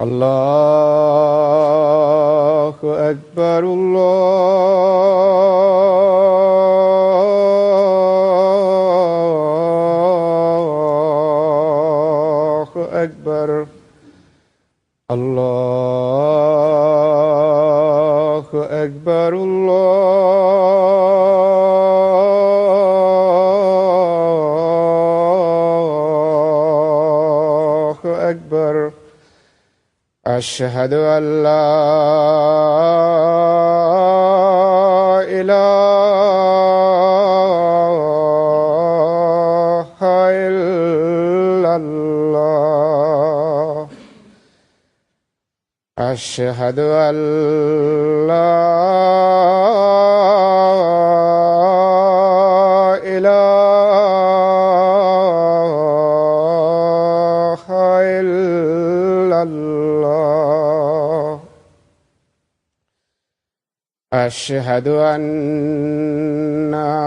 الله أكبر الله أكبر الله أكبر الله أكبر أشهد أن لا إله إلا الله أشهد أن لا إله إلا الله أشهد أن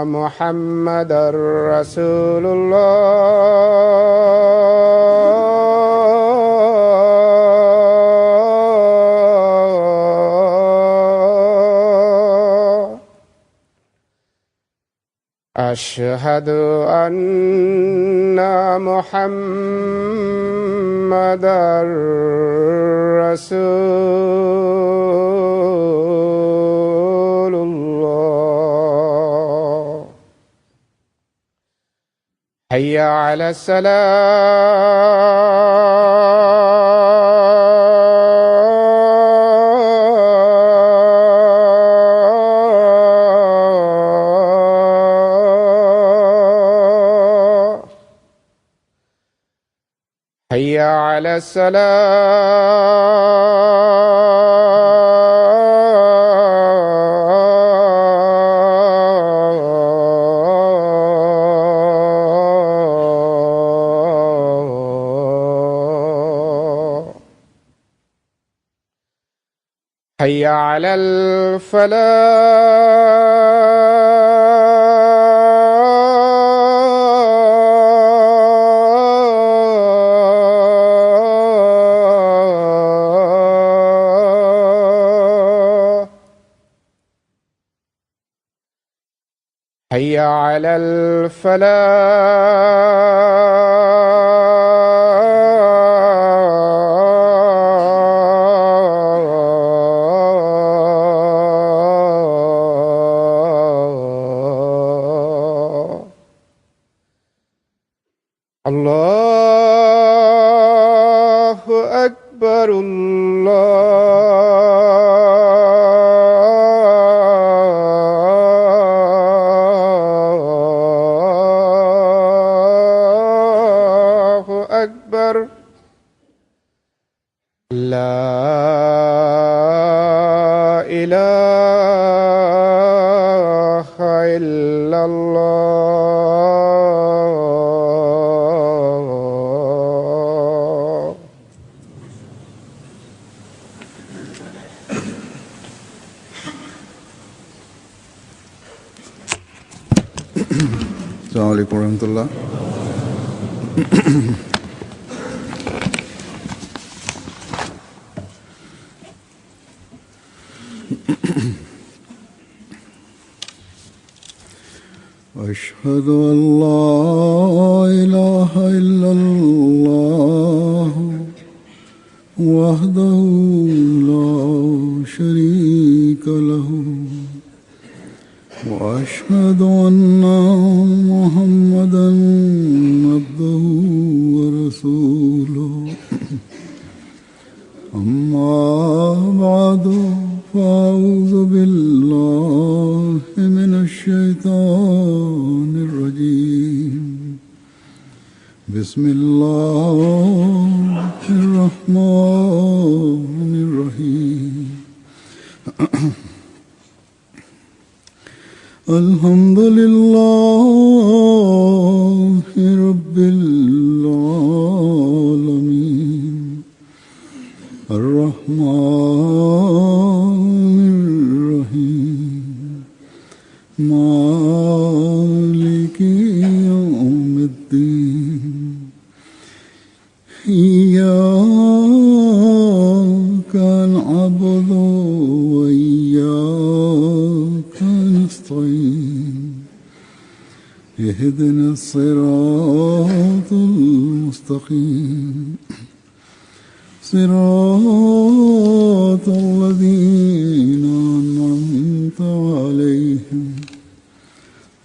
محمدًا رسول الله أشهد أن محمدًا رسول الله حي على الصلاة حي على الصلاة حي على الفلاح حي على الفلاح الله أكبر الله أكبر لا إله إلا الله السلام عليكم ورحمة الله. أشهد أن لا إله إلا الله وحده لا شريك له وأشهد أن محمدًا عبده ورسوله أما بعد فأعوذ بالله من الشيطان الرجيم بسم الله الرحمن الرحيم الحمد لله رب العالمين الرحمن الرحيم مالك يوم الدين إياك نعبد وإياك نستعين اهدنا الصراط المستقيم صراط الذين أنعمت عليهم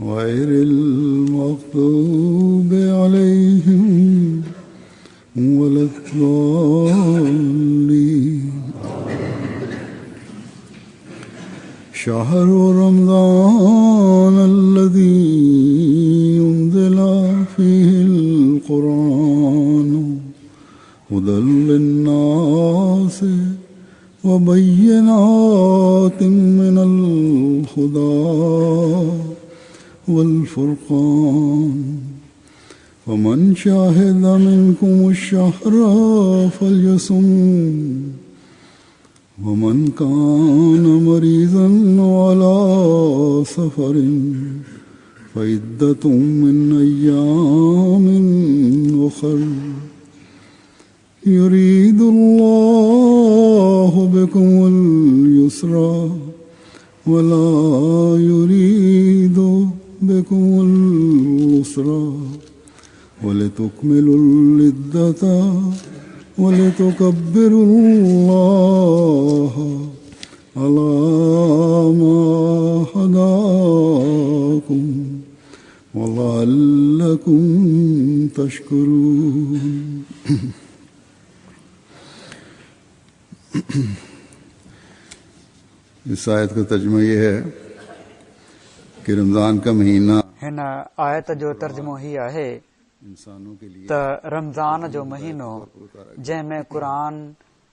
غير المغضوب عليهم ولا الضالين. شهر رمضان الذي أنزل فيه القرآن هدى للناس وبينات من الهدى والفرقان فمن شهد منكم الشهر فليصم ومن كان مريضا على سفر فعدة من أيام أخر يريد الله بكم اليسر ولا يريد بكم العسر ولتكملوا العدة ولتكبروا الله على ما هداكم ولعلكم تشكرون. इस आयत का तर्जुमा ये है कि रमज़ान का महीना हिन आयत जो तर्जुमो ही आहे इंसानों के लिए त रमज़ान जो महीनो जंहिंमें क़ुरान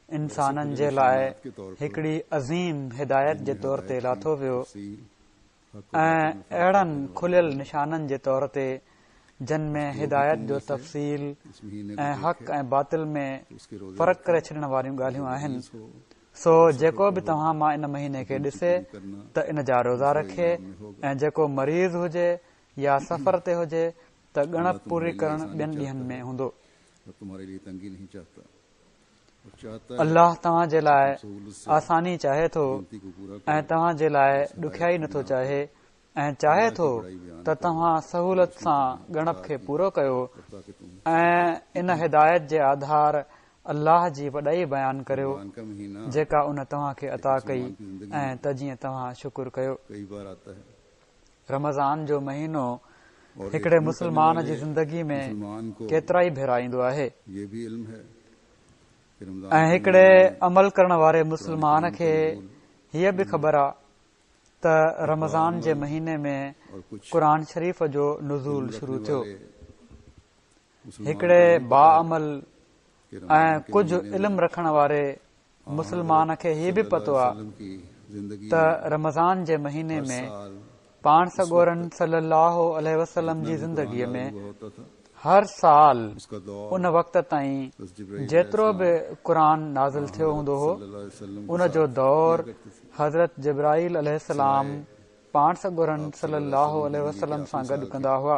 इंसाननि जे लाइ हिकिड़ी अज़ीम हिदायत जे तौर ते लाथो वियो ऐं अहिड़नि खुलियल निशाननि जे तौर ते जिन में हिदायत जो तफ़सील ऐं हक़ ऐं बातिल में फ़र्क़ु करे छॾण वारियूं ॻाल्हियूं आहिनि. सो जेको बि तव्हां मां इन महीने खे ॾिसे त इन जा रोज़ा रखे ऐं जेको मरीज़ हुजे या सफ़र ते हुजे त ॻणप पूरी करणु ॿियनि ॾींहनि में हूंदो. अल्लाह तव्हां जे लाइ आसानी चाहे थो ऐं तव्हां जे लाइ ॾुखियाई नथो चाहे ऐं चाहे थो त तव्हां सहूलत सां ॻणप खे पूरो कयो ऐं इन हिदायत जे आधार अल्लाह जी वॾाई बयानु करियो जेका उन तव्हां खे अता कई ऐं त जीअं तव्हां शुकुर कयो. रमज़ान जो महीनो हिकिड़े मुस्लमान जी ज़िंदगी में केतिरा ई भेरा ईंदो आहे ऐं हिकिड़े अमल करण वारे मुस्लमान खे हीअ बि ख़बर आहे त रमज़ान जे महीने में क़ुरान शरीफ़ जो नुज़ूल शुरू थियो. हिकिड़े बाअमल ऐं कुझु इल्म रखण वारे मुस्लमान खे हीअ बि पतो आहे त रमज़ान जे महीने में पाण सॻोरन सल्लल्लाहु अलैहि वसल्लम जी ज़िंदगीअ में हर साल उन वक़्त ताईं जेतिरो बि क़ुरान नाज़िल थियो हूंदो हो उन जो दौर हज़रत जिब्राईल अलैहिस्सलाम पाण सॻोरन सल्लल्लाहु अलैहि वसल्लम सां गॾु कंदा हुआ.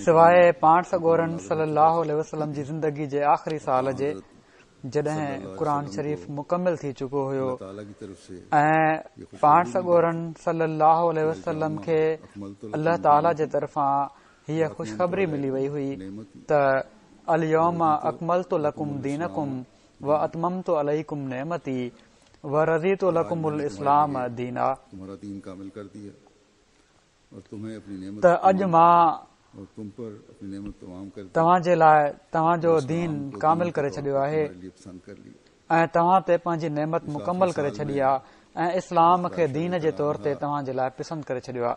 सवाइ पाण सॻोरन सल्लल्लाहु अलैहि वसल्लम जी ज़िंदगी जे आख़िरी साल जे जॾहिं क़ुरान शरीफ़ मुकमिल थी चुको हुयो ऐं पाण सॻोरन सल्लल्लाहु अलैहि वसल्लम खे अल्लाह ताला जे तरफ़ां हीअ ख़ुशख़बरी मिली वई हुई त अल यौम अकमलतु लकुम दीनकुम व अतममतु अलैकुम नेमती व रज़ीतु लकुमुल इस्लाम दीना. त अॼु मां तव्हां जे लाइ तव्हांजो दीन कामिल करे छॾियो आहे ऐं तव्हां ते पंहिंजी नेमत मुकमल करे छॾी आहे ऐं इस्लाम खे दीन जे तौर ते तव्हां जे लाइ पसंदि करे छॾियो आहे.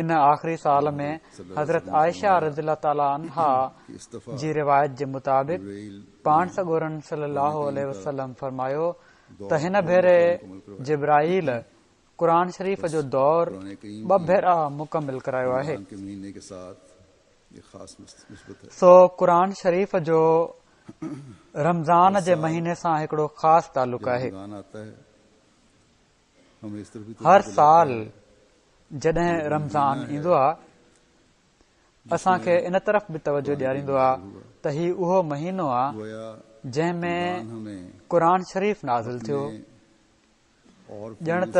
इन आख़िरी साल में हज़रत आयशा रज़ियल्लाहु ताला अन्हा जी रिवायत जे मुताबिक़ पाण सॻोरन सल्लल्लाहु अलैहि वसल्लम फरमायो त हिन भेरे जिब्राईल क़ुरान शरीफ़ जो दौर कुरान करीम 2 भेरा मुकमिल करायो आहे। रमज़ान के महीने के साथ ये खास निस्बत है। सो क़ुरान शरीफ़ जो रमज़ान जे महीने सां हिकिड़ो ख़ासि तालुक़ आहे। रमज़ान आता है हमें इस तरफ भी हर साल जॾहिं रमज़ान ईंदो आहे असांखे इन तरफ़ बि तवजो ॾियारींदो आहे त ही उहो महीनो आहे गोया जंहिं में हमें क़ुरान शरीफ़ नाज़िल थियो। और ॼण त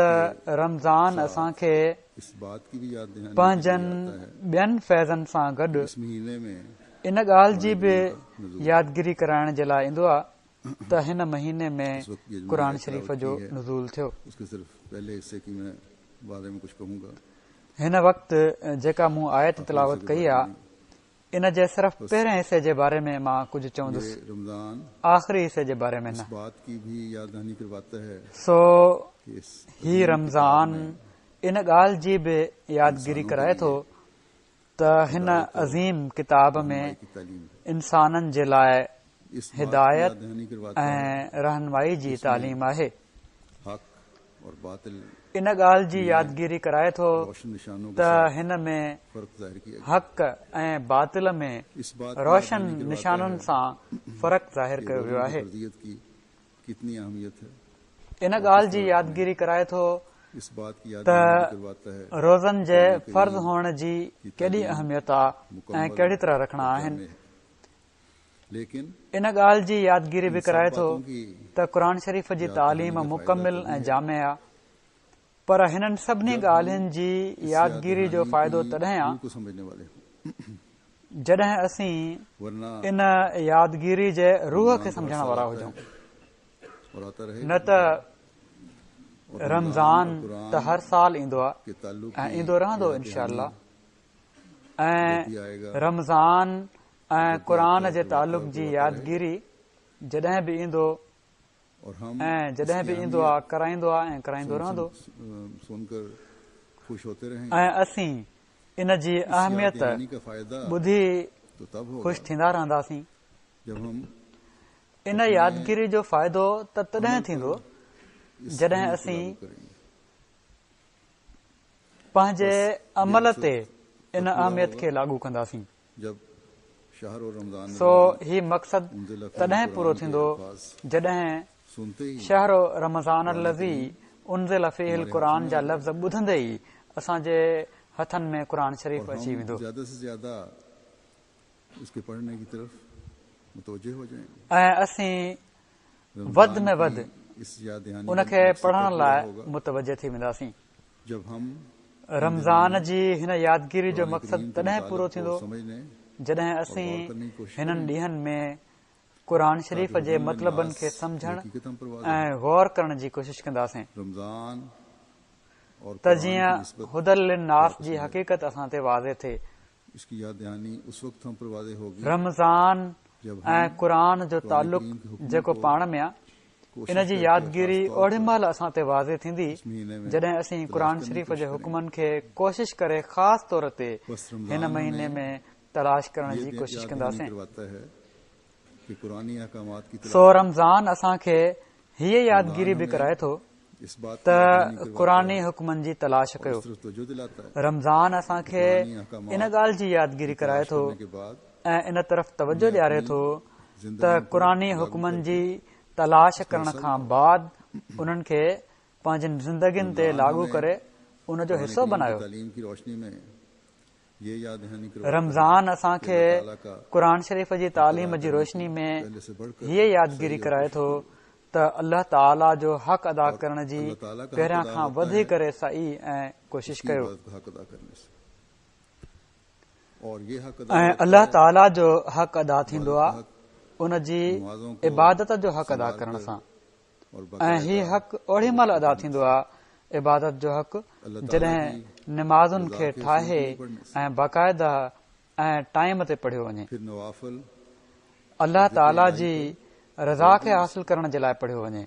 रमज़ान असांखे इस बात की भी याद दिलाने पंहिंजनि ॿियनि फैज़नि सां गॾु इस महीने में इन ॻाल्हि जी बि यादगिरी कराइण जे लाइ ईंदो आहे त हिन महीने में क़ुरान शरीफ़ जो नुज़ूल थियो। उसके सिर्फ पहले हिस्से की मैं बारे में कुछ कहूंगा। हिन वक़्तु जेका मूं आयत तिलावत कई आहे इन जे सिर्फ़ पहिरें हिसे जे बारे में मां कुझु चवंदुसि, ये रमजान आख़िरी हिसे जे बारे में न। इस बात की भी याद दहानी करवाता है सो कि इस ही रमज़ान इन ॻाल्हि जी बि यादगिरी कराए थो त हिन अज़ीम किताब में की तालीम है। इंसाननि जे लाइ इस बात की हिदायत याद दहानी करवाता है ऐं रहनुमाई जी तालीम आहे। हक और बातिल इन ॻाल्हि जी यादगिरी कराए थो रोशन निशानों के त साथ हिन में फर्क जाहिर किया गया। हक़ ऐं बातिल में इस बात रोशन निशानुनि सां फ़र्क़ु ज़ाहिर कयो वियो आहे। फर्जियत की कितनी अहमियत है इन ॻाल्हि जी यादगिरी कराए थो इस बात की याद त दहानी करवाता है रोज़नि जे फ़र्ज़ हुअण जी केॾी अहमियत आहे ऐं कहिड़ी तरह रखणा आहिनि। लेकिन इन ॻाल्हि जी यादगिरी बि कराए थो बातों की त क़ुरान शरीफ़ जी तालीम मुकमिल ऐं जामे आहे, पर हिननि सभिनी ॻाल्हियुनि जी यादगिरी जो फ़ाइदो तॾहिं आहे को समझने वाले जॾहिं असीं वरना इन यादगिरी जे रूह खे सम्झण वारा हुजूं। और आता रहे न त रमज़ान त हर साल ईंदो आहे के ताल्लुक ऐं ईंदो रहंदो इनशाअल्लाह, ऐं रमज़ान ऐं क़ुरान जे तालुक़ जी यादगिरी जॾहिं बि ईंदो और हम ऐं जॾहिं बि ईंदो आहे कराईंदो आहे ऐं कराईंदो रहंदो। सुनकर खुश होते रहे ऐं असीं इन जी अहमियत यानी का फायदा ॿुधी तो तब होगा ख़ुशि थींदा रहंदासीं। जब हम इन यादगिरी जो फ़ाइदो त तॾहिं थींदो इस जॾहिं अमल को असीं लागू करेंगे। पंहिंजे अमल ते इन अहमियत खे लागू कंदासीं। जब शहर और रमजान सो ही मक़सद तॾहिं पूरो थींदो जॾहिं सुनते ही शहर रमज़ान लज़ी उनज़िल फ़ीहिल क़ुरान जा लफ़्ज़ ॿुधंदे ई असांजे हथनि में क़ुरान शरीफ़ और अची हम वेंदो ज्यादा से ज्यादा उसके पढ़ने की तरफ मुतवज्जे हो जाएंगे। ऐं असीं वधि में वधि इस याद दहानी उनखे का मकसद पढ़ण तब लाइ पूरा होगा मुतवजे थी वेंदासीं। जब हम रमज़ान जी हिन यादगिरी जो कुरान मक़सद करीम के तॾहिं मुतालिक़ पूरो को थींदो समझने जॾहिं और असीं गौर करने की कोशिश हिननि करेंगे। ॾींहनि में क़ुरान शरीफ़ ताकि जे हुदल मतिलबनि लिन्नास खे सम्झण हकीकत हम परवाज़ ऐं गौर करण जी कोशिश कंदासीं रमजान और त कुरान जीअं की निस्बत हुदल लिन्नास जी हक़ीक़त असां ते वाज़े थिए। इसकी याद दहानी उस वक्त हम पर वाज़े होगी रमज़ान जब ऐं हम क़ुरान जो कुरान तालुक़ करीम के हुक्म जेको को पाण में आहे कोशिश इन जी करके यादगिरी ख़ास तौर ओड़ी पर महिल असां ते वाज़े थींदी इस महीने में जॾहिं असीं तलाश क़ुरान करने की शरीफ़ कोशिश जे करेंगे। हुकमनि खे कोशिश करे ख़ासि तौर ते बस हिन रमजान महीने हमें में तलाश करण ये जी कोशिश याद दहानी कंदासीं। करवाता है कि कुरानी अहकामात की सो तलाश रमज़ान असांखे हीअ यादगिरी बि कराए थो इस बात त की याद दहानी करवाता क़ुरानी है हुकमनि जी तलाश और कयो। इस तरफ तवज्जो दिलाता है। रमज़ान असांखे कुरानी अहकामात इन ॻाल्हि जी यादगिरी कराए तलाश थो करने के बाद ऐं इन तरफ़ तवजो उन्हें ॾियारे अपनी थो त ज़िंदगी पर क़ुरानी लागू हुकमनि करके जी तलाश करण असर खां में बाद उन्हनि खे पंहिंजनि ज़िंदगियुनि ते रमज़ान लागू हमें करे उन जो कुरान हिसो करीम की बनायो। तालीम की रोशनी में ये याद दहानी करवाता है रमज़ान कि असांखे अल्लाह ताला का क़ुरान शरीफ़ जी तालीम जी करने रोशनी की में पहले से बढ़कर हीअ यादगिरी सही और कराए थो कोशिश त अल्लाह ताला जो हक़ अदा और करण जी अल्लाह ताला का हक़ पहिरियां अदा खां होता वधी है करे सही ऐं कोशिश उसकी कयो इबादत का हक अदा करने से और ये हक अदा ऐं होता अल्लाह है ताला जो हक़ अदा थींदो इबादत का आहे हक उन जी नमाज़ों को इबादत जो हक़ अदा संभाल करण कर सां और ऐं ही बाकायदा हक़ ओड़ी महिल अदा थींदो आहे इबादत जो हक़ अल्लाह ताला जॾहिं की निमाज़ुनि रज़ा खे के ठाहे हुसूल पढ़ने से ऐं बाक़ायदा ऐं टाइम ते पढ़ियो वञे। फिर नवाफिल अल्लाह जिक्र ताला इलाही जी पर रज़ा खे हासिल करण जे लाइ पढ़ियो वञे।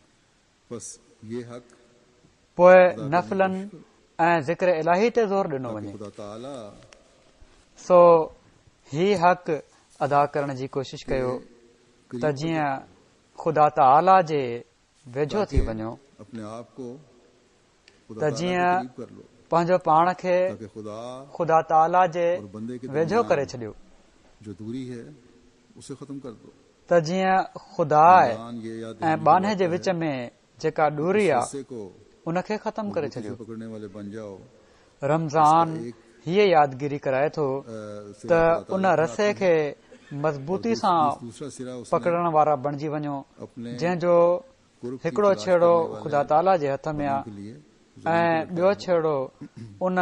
बस ये हक पोइ अदा करने की नफ़लनि कोशिश करो ऐं ज़िक्र इलाही ते ज़ोर ॾिनो ताकि वञे। खुदा ताला सो ही हक़ अदा करण जी कोशिश कयो के त करीब जीअं ख़ुदा ताला जे वेझो थी ताकि वञो अपने आप को खुदा त ताला के जीअं करीब कर लो पंहिंजो पाण खे ताकि खुदा ख़ुदा ताला जे और बंदे के वेझो करे दरमियान छॾियो जो दूरी है उसे खत्म कर दो। त जीअं ख़ुदा रमज़ान ये याद ऐं दिलाने बान्हे की जे बात विच है में जेका दूरी इस आहे रस्से को उनखे ख़तमु करे मजबूती से छॾियो। पकड़ने वाले बन जाओ। रमज़ान इसका एक हीअ यादगिरी कराए थो सिरा त खुदा उन ताला के रसे हाथ में खे है मज़बूती और सां दूसरा सिरा उसने पकड़ण वारा बणिजी वञो अपने जंहिंजो कुर्ब की हिकिड़ो तलाश छेड़ो करने वाले ख़ुदा ताला जे हथ में बंदों आहे के लिए जमीन ऐं पे ॿियो लटका है। छेड़ो उन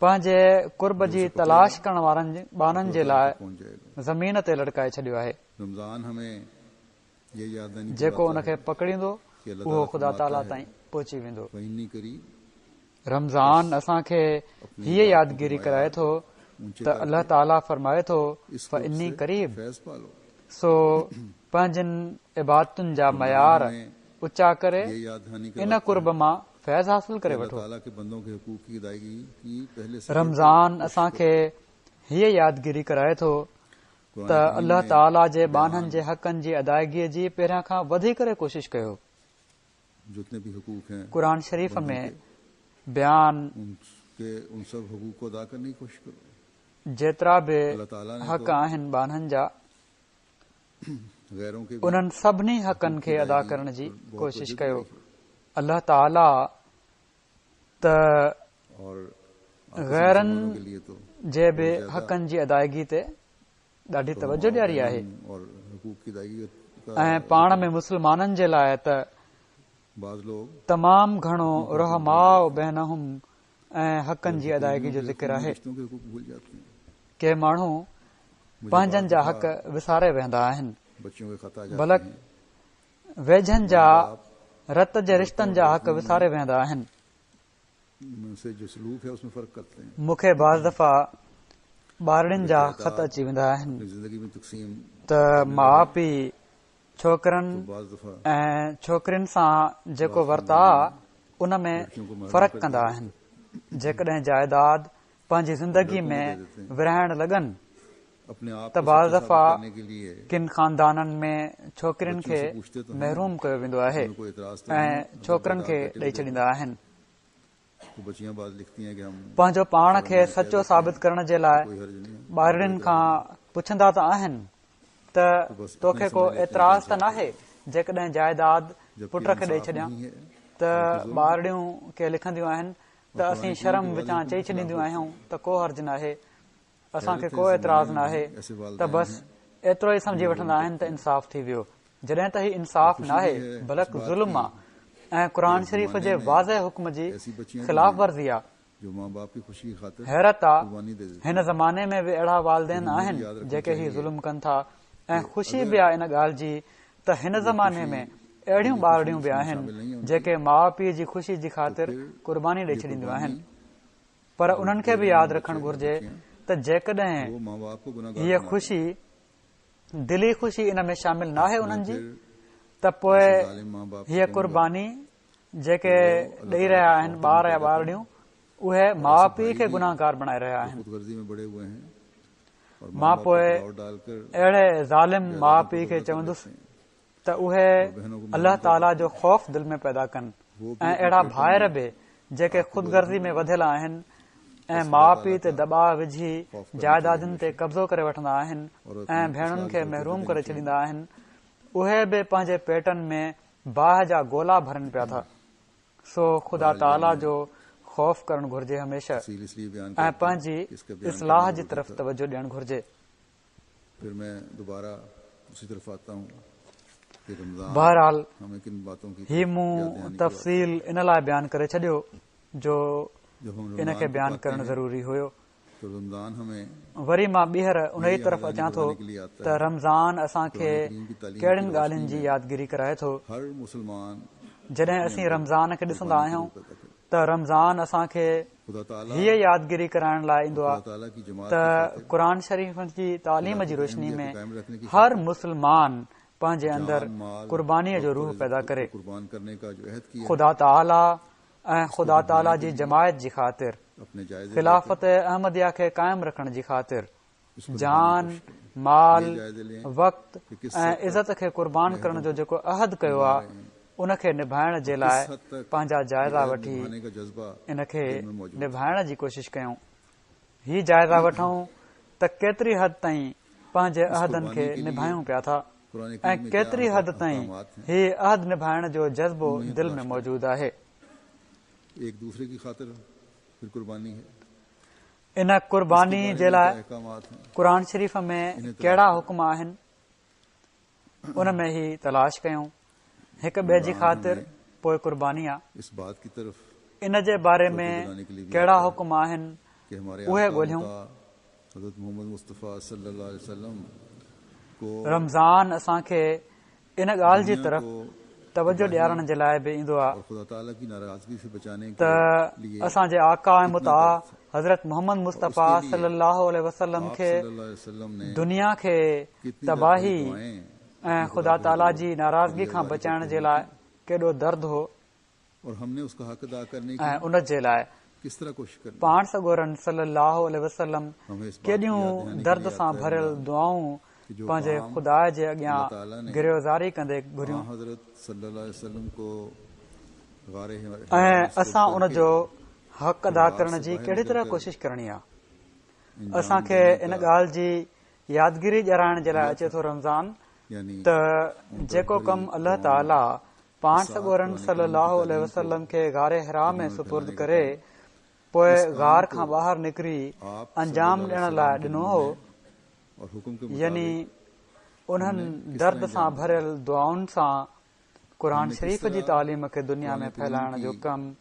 पंहिंजे कुर्ब जी तलाश करण वारनि ॿारनि जे खुदा लाइ तक पहुंच जाएगा। ज़मीन ते लटकाए छॾियो आहे। रमजान हमें ये याद दिलाने की जेको बात उनखे है पकड़ींदो कि अल्लाह उहो ताला ख़ुदा फरमाता ताला है ताईं पहुची वेंदो। वहीं करीब रमज़ान असांखे हीअ यादगिरी कराए थो ऊंचे त अल्लाह करके ताला फरमाए थो इस फ़ कुर्ब इन्नी से करीब फैज़ पालो। सो पंहिंजनि इबादतुनि जा रमजान मयार हमें ऊचा करे ये याद दिलाने की इन बात कुर्ब है मां फैज़ हासिल कि करे अल्लाह वठो। ताला के बंदों के हुकूक की अदायगी की पहले से रमज़ान असांखे हीअ यादगिरी कराए थो कुरान त करीम अल्लाह में ताला जे बयान बाननि जे हक़नि जी अदायगीअ जी पहिरियां खां वधी करे कोशिश कयो। जितने भी हुकूक हैं क़ुर शरीफ़ बंदों में के बयान उन सब हुकूक को अदा करने की कोशिश करो। जेतिरा बि अल्लाह ताला ने हक़ तो आहिनि बाननि जा गैरों के भी उन्हनि सभिनी हक़नि खे हुकूक की अदा अदायगी करण जी पर बहुत कोशिश तवज्जो कयो। दिलाई है। अल्लाह ताला त और आपस में गैरनि मुसलमानों के लिए तो जे बि बहुत ज्यादा हक़नि जी अदायगी ते ॾाढी तवजो ॾियारी आहे और हुकूक की अदायगी का ऐं पाण में मुस्लमाननि जे लाइ त बाज लोग तमामु घणो रहमाउ बहनहुम ऐं हक़नि जी अदायगी जो ज़िक्र आहे। रिश्तों के हुकूक भूल जाते हैं। के माण्हू मुझे पंहिंजनि बाज़ जा दफ़ा हक़ विसारे वेंदा आहिनि बच्चों के खता जाते बल्कि हैं। वेझनि जा मां बाप रत जे रिश्तनि जा हक़ विसारे वेंदा आहिनि। उनसे जो सलूक है उसमें फर्क करते हैं। मूंखे बाज़ दफ़ा ॿारड़ियुनि जा ख़त अची वेंदा आहिनि अपनी जिंदगी में तक़सीम त माउ पीउ छोकरनि तो बाज़ दफ़ा ऐं छोकिरियुनि सां जेको वर्ता उन में फ़र्क़ु कंदा आहिनि। जेकॾहिं जाइदाद पंहिंजी ज़िंदगी में विरहाइण लॻनि अपने आप त को बाज़ सच्चा दफ़ा साबित करने के लिए किन ख़ानदाननि में छोकिरियुनि खे बच्चों से पूछते तो हैं, महरूम कयो वेंदो आहे उन्हें कोई एतराज़ तो ऐं नहीं, छोकिरनि खे बेटे को ॾेई देते छॾींदा आहिनि। तो बच्चियां बात लिखती हैं कि हम पंहिंजो पाण खे कह सचो देते साबित हैं, करण जे लाइ कोई हर्ज नहीं है। ॿारड़ियुनि खां पुछंदा त आहिनि त बस इतना तोखे ही को समझ लेते हैं एतिराज़ कि त नाहे जेकॾहिं जाइदाद जबकि पुट खे ॾेई इंसाफ छॾियां नहीं है। त ॿारड़ियूं खे लिखंदियूं आहिनि त और असीं कुरान शर्म करीम के विचां वालिद चई के खिलाफ छॾींदियूं होती आहियूं त को हर्ज नाहे असांखे पहले को थे एतिराज़ ज़माने में नाहे ऐसे त वालिदैन बसि हैं एतिरो ई सम्झी वठंदा आहिनि त इंसाफ़ थी वियो। जॾहिं त ही इंसाफ़ खुशी नाहे भी है इस बल्कि बात ज़ुल्म की आहे ऐं क़ुर कि शरीफ़ ज़माने जे में वाज़े हुक्म जी ऐसी बच्चियां भी ख़िलाफ़ हैं वर्ज़ी आहे। जो माँ बाप की खुशी की खातिर हैरत आहे कुर्बानी दे देती हिन ज़माने में बि अहिड़ा वालदेन लेकिन ये भी आहिनि याद रखना जेके ही चाहिए ज़ुल्म कनि था ऐं कि ख़ुशी अगर बि आहे इन ॻाल्हि जी त हिन वो ज़माने खुशी में अहिड़ियूं दिली खुशी ॿारड़ियूं बि इसमें आहिनि शामिल नहीं है उनकी, जेके माउ पीउ जी ख़ुशी जी तो ख़ातिर फिर क़ुर्बानी ॾेई ये छॾींदियूं कुर्बानी आहिनि। पर जो उन्हनि खे दे बि रहे यादि हैं रखणु बच्चे घुर्जे बच्चियां त जेकॾहिं वो माँ बाप को गुनाहगार हीअ बनाते ख़ुशी दिली ख़ुशी इन में शामिल नाहे हैं। उन्हनि जी फिर त पोइ ऐसे जालिम माँ बाप से हीअ कम क़ुर्बानी जेके वो अल्लाह ॾेई ताला रहिया के आहिनि खौफ ॿार में या पैदा ॿारड़ियूं उहे और माउ ऐसे पीउ भाई खे भी गुनाहगार बणाए रहिया जो आहिनि। खुदगर्जी में बड़े हुए हैं और मां माँ बाप पोइ पर दबाव डालकर अहिड़े ज़ालिम माउ जायदादों को पीउ खे कब्जा कर चवंदुसि लेते हैं त उहे और बहनों को अल्लाह महरूम कर ताला देते जो हैं। ख़ौफ़ दिलि में पैदा कनि वो भी ऐं अपने अहिड़ा पेटों भाइर में बि जेके आपको ख़ुदगर्ज़ी गोद में में वधियल आहिनि ऐं बस माउ खुदा पीउ ताला ते का दॿाउ विझी खौफ करना जाइदादुनि चाहिए ते कब्ज़ो करे वठंदा आहिनि और ऐं अपनी भेणुनि इस्लाह खे की तरफ महरूम देनी करे चाहिए। छॾींदा आहिनि उहे बि पंहिंजे पेटनि में बाहि जा गोला भरनि पिया था। सो ख़ुदा ताला जो ख़ौफ़ करणु घुर्जे हमेशह तफसील इसलिए बयान ऐं करते हैं पंहिंजी कि इसका बयान इस्लाह करना जी जरूरी तरफ़ था। तवजो ॾियणु घुर्जे। फिर मैं दोबारा उसी तरफ आता हूँ कि रमजान बहरहाल हमें किन बातों की ही तरफ मूं याद दिलाने की बात है। तफ़सील इन लाइ बयानु करे छॾियो जो जब हम इन रमजान खे को बयानु पाते करणु हैं ज़रूरी हुयो। तो रमजान हमें वरी मां ॿीहर उन ई ये तरफ़ यादगानी अचां थो बढ़ाने के लिए आता त है। रमज़ान असांखे कुरान करीम की तालीम की कहिड़ियुनि रोशनी ॻाल्हियुनि जी में यादगिरी कराए थो। हर मुसलमान जॾहिं अपने असीं अंदर रमज़ान खे ॾिसंदा कुर्बानी आहियूं ज़रूर पैदा करे। त रमज़ान असांखे खुदा ताला हीअ यादगिरी कराइण लाइ ईंदो खुदा आहे ताला की जमात त की खातिर क़ुर शरीफ़ जी तालीम जी खिलाफत रोशनी अहमदिया में को कायम रखने की हर खातिर मुस्लमान पंहिंजे अंदर जान माल क़ुर्बानीअ जो वक्त रूह और पैदा इज्जत करे को कुर्बान करने का जो अहद किया ख़ुदा ताला ऐं ख़ुदा बढ़ाने ताला के जी लिए जमायत जी ख़ातिर अपने जायजे ख़िलाफ़त अहमदिया खे क़ाइमु रखण जी ख़ातिर इसको जान निभाने की कोशिश करें। माल ये जायजे लें वक़्त कि किस ऐं हद तक इज़त खे क़ुर्बान करण जो जेको अहद कयो निभा आहे रहे हैं। उनखे निभाइण जे लाइ पंहिंजा जाइज़ा वठी निभाने का जज्बा इनखे दिल में मौजूद निभाइण जी कोशिश कयूं। ही जाइज़ा वठूं त केतिरी हद ताईं पंहिंजे अहदनि खे निभायूं पिया था कुरान ऐं करीम में केतिरी क्या हद ताईं अहकामात हैं, ही अहद निभाइण जो जज़्बो दिल में मौजूद आहे। एक दूसरे की खातिर फिर कुर्बानी है। इन कुर्बानी जे लाइ अहकामात हैं, क़ुरान शरीफ़ में कहिड़ा हुक्म आहिनि उन में ही तलाश कयूं। हिक ॿिए जी ख़ातिर पोइ कुर्बानी आहे। इस बात की तरफ इन जे बारे में कहिड़ा हुक्म आहिनि कि हमारे उहे आका ॻोल्हियूं। हज़रत मोहम्मद मुस्तफ़ा सल्लल्लाहु अलैहि वसल्लम को रमज़ान असांखे इन ॻाल्हि जी दुनिया तरफ़ को तवजो ॾियारण जे लाइ बि ईंदो आहे और खुदा ताला की नाराजगी से बचाने त के लिए असांजे आका ऐं मुता हज़रत मोहम्मद मुस्तफ़ा सल्लल्लाहु अलैहि वसल्लम आप खे सल्लल्लाहु अलैहि वसल्लम ने दुनिया खे कितनी तबाही दुआएं ऐं ख़ुदा ताला जी नाराज़गी खां बचाइण जे लाइ केॾो दर्द हो और हमने उसका हक अदा करने की ऐं उन जे लाइ किस तरह कोशिश करनी। पाण सॻोरन सल्लल्लाहु अलैहि वसल्लम हमें इस बात की केॾियूं याद दिलाने के दर्द लिए सां आता है भरियल दुआऊं कि जो पंहिंजे काम ख़ुदा जे अॻियां अल्लाह ताला ने गिरयोज़ारी कंदे घुरियूं हज़रत सल्लल्लाहु अलैहि वसल्लम को गारे ऐं असां उन जो हक़ अदा करण जी कहिड़ी तरह कोशिश करणी आहे। असांखे इन ॻाल्हि जी यादगिरी ॾियाराइण जे लाइ अचे थो रमज़ान यानी त जेको कमु अल्लाह ताला पाण सॻोरन सल्लल्लाहु अलैहि वसल्लम खे गारे हिरा में सुपुर्द करे पोइ गार खां ॿाहिरि निकिरी अंजाम ॾियण लाइ ॾिनो हो, और हुक्म के यानी उन्हनि दर्द सां भरियल दुआउनि सां क़ुर शरीफ़ जी तालीम खे दुनिया में फैलाइण जो कमु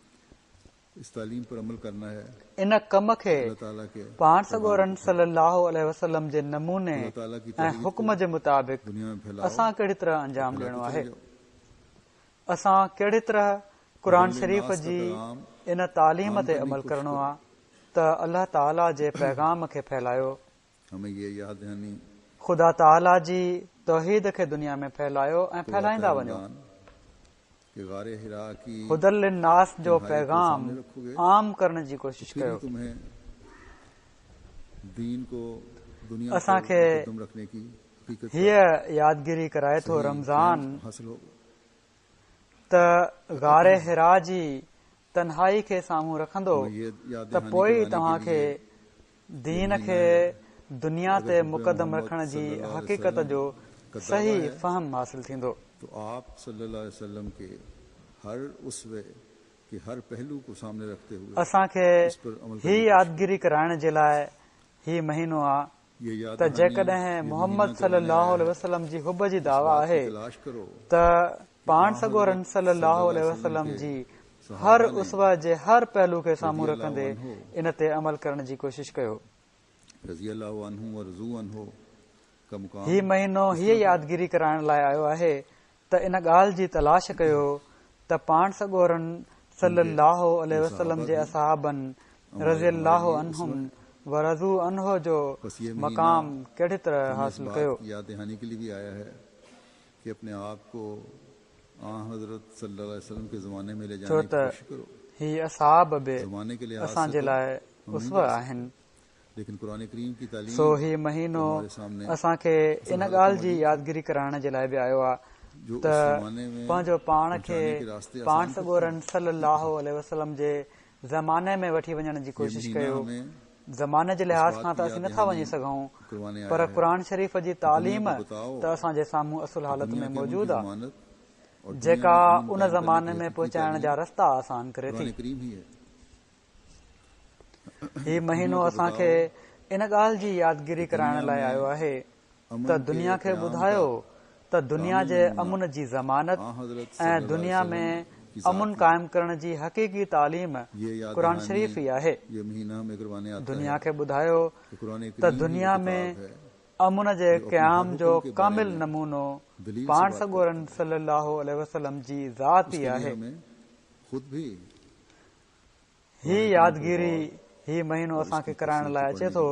इस तालीम पर अमल करना है। इन कम खे अल्लाह ताला के पाण सॻोरन सल्लल्लाहु अलैहि वसल्लम जे नमूने अल्लाह ताला की ऐं हुक्म जे मुताबिक़ दुनिया में फैलाओ असां कहिड़ी तरह अंजाम फैलाते ॾियणो आहे। चले जाओ। असां कहिड़ी तरह क़ुर शरीफ़ जी इन तालीम ते अमल करणो आहे त अल्लाह ताला जे पैगाम खे फैलायो, हमें ये याद दहानी ख़ुदा ताला जी तौहीद खे दुनिया में फैलायो ऐं फैलाईंदा वञो। कि गारे हिरा की हुदल लिन्नास जो पैगाम सामने रखोगे, आम करण जी कोशिश फिर कयो। तुम्हें दीन को दुनिया असांखे पर मुक़द्दम रखने की हकीकत हीअ यादगिरी कराए थो रमज़ान हासिल होगा। त गारे हिरा जी तन्हाई खे साम्हूं रखंदो हमें ये याद त दहानी पोइ करवाने तव्हांखे के लिए दीन खे दुनिया ते मुक़दम रखण जी हक़ीक़त जो सही फ़हम हासिल थींदो। तो आप सल्लल्लाहु अलैहि वसल्लम के हर उसवे के हर पहलू को सामने रखते हुए असांखे ही यादगिरी कराइण जे लाइ ही महीनो आहे ये याद त जेकॾहिं मोहम्मद सल्लल्लाहु अलैहि वसल्लम जी हुब जी दावा आहे तलाश करो त पाण सॻोरन सल्लल्लाहु अलैहि वसल्लम जी हर उसवा जे हर पहलू खे साम्हूं रखंदे इन ते अमल करण जी कोशिश कयो। रज़ी अल्लाहु अन्हु व रज़ू अन्हु का मुक़ाम ही महीनो हीअ यादगिरी कराइण लाइ आयो आहे त इन ॻाल्हि जी तलाश कयो त पाण सॻोरन सल्लल्लाहु अलैहि वसल्लम जे असहाबनि रज़ी अल्लाहु अन्हुम व रज़ू अन्हु जो बस ये मक़ाम कहिड़ी तरह हमें इस हासिल बात कयो। की याद दहानी के लिए भी आया है कि अपने आप को हज़रत सल्लल्लाहु अलैहि वसल्लम के ज़माने में ले छो जाने की त कोशिश करो। ही असहाब बि ज़माने के लिहाज से असांजे तो लाइ हम उसव नहीं जा आहिनि। सकते, लेकिन कुरान करीम की तालीम सो ही महीनो हमारे सामने असांखे इन ॻाल्हि जी यादगिरी कराइण जे लाइ बि आयो आहे जो त उस ज़माने में पंहिंजो पाण खे पहुंचाने के रास्ते पाण आसान सॻोरन सल्लल्लाहु अलैहि वसल्लम जे ज़माने में वठी वञण जी ये कोशिश महीना कयो। हमें ज़माने जे लिहाज़ बात खां त की असीं याद नथा वञी दहानी सघूं, करवाने पर आया है। क़ुर शरीफ़ जी तालीम दुनिया को बताओ त असांजे साम्हूं असुल हालत दुनिया में के मौजूदु मुल्क आहे ज़मानत और दुनिया जेका में अमन उन कायम करने ज़माने की में हकीकत पहुचाइण जा रस्ता आसान करे थी। कुरान करीम ही है। ही महीनो असांखे इन ॻाल्हि जी यादगिरी कराइण लाइ आयो आहे त दुनिया खे ॿुधायो त दुनिया जे अमुन जी ज़मानत ऐं दुनिया में अमुन क़ाइम करण जी हक़ीक़ी तालीम ये याद क़ुर दहानी शरीफ़ ई आहे। ये महीना हमें करवाने आता दुनिया है खे ॿुधायो कि कुरान त करीम ही दुनिया वो में किताब है अमुन जे जो अपने क़याम हर जो हुक्म के बारे कामिल में नमूनो दलील से पाण बात सॻोरन सल्लल्लाहु अलैहि वसल्लम जी ज़ात ई उसके लिए आहे। हमें खुद भी ही यादगिरी ही महीनो असांखे कराइण लाइ अचे थो